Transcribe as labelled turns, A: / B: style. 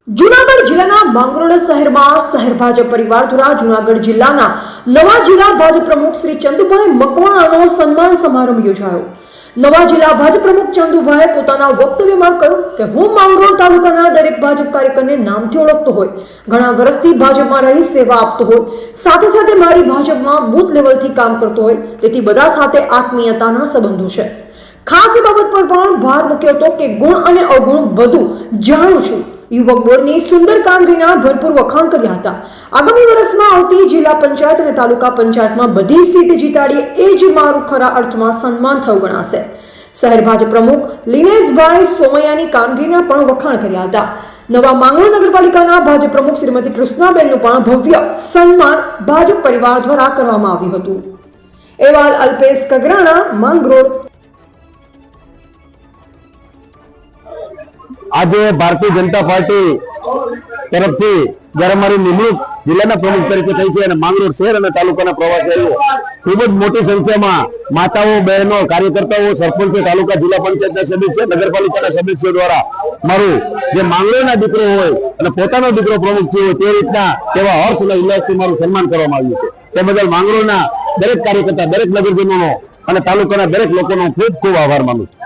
A: જૂનાગઢ જિલ્લાના માંગરોળ શહેરમાં શહેર ભાજપ પરિવાર દ્વારા જૂનાગઢ જિલ્લાના નવા જિલ્લા ભાજપ પ્રમુખ શ્રી ચંદુભાઈ મકવાણાનો સન્માન સમારંભ યોજાયો। નવા જિલ્લા ભાજપ પ્રમુખ ચંદુભાઈએ પોતાના વક્તવ્યમાં કહ્યું કે હું માંગરોળ તાલુકાના દરેક ભાજપ કાર્યકરને નામથી ઓળખતો હોય, ઘણા વર્ષથી ભાજપમાં રહી સેવા આપતો હોય, સાથે સાથે મારી ભાજપમાં બૂથ લેવલથી કામ કરતો હોય, તેથી બધા સાથે આત્મીયતાના સંબંધો છે। ખાસ એ બાબત પર પણ ભાર મૂક્યો હતો કે ગુણ અને અવગુણ બધું જાણું છું। યુવક બોર્ડની સુંદર કામગીરીના ભરપૂર વખાણ કર્યા હતા। આગામી વર્ષમાં આવતી જિલ્લા પંચાયત અને તાલુકા પંચાયતમાં બધી સીટ જીતાડીએ એ જ મારું ખરા અર્થમાં સન્માન થયું ગણાશે। શહેર ભાજપ પ્રમુખ લિનેશભાઈ સોમૈયાની કામગીરીના પણ વખાણ કર્યા હતા। નવા માંગરોળ નગરપાલિકાના ભાજપ પ્રમુખ શ્રીમતી કૃષ્ણાબેનનું પણ ભવ્ય સન્માન ભાજપ પરિવાર દ્વારા કરવામાં આવ્યું હતું। અહેવાલ અલ્પેશ કગરાણા, માંગરોળ।
B: आज भारतीय जनता पार्टी तरफ थी जયારે मारी निमणूक जिल्लाना प्रमुख तरीके थई छे अने માંગરોળ शहर अने तालुकाना प्रवासीओ खूब ज मोटी संख्यामां माताओं, बहनों, कार्यकर्ताओं, सरपंच, तालुका जिल्ला पंचायतना सदस्य, नगरपालिकाना सदस्यो द्वारा मारू जे માંગરોળना दीकरो होय अने पोतानो दीकरो प्रमुख थयो ते रीतना तेवा हर्ष अने उल्लासथी मारू सन्मान करवामां आव्युं छे। ते बदल માંગરોળना दरेक कार्यकर्ता, दरेक नगरजनोनो अने तालुकाना दरेक लोकोनो खूब खूब आभार मानु छुं।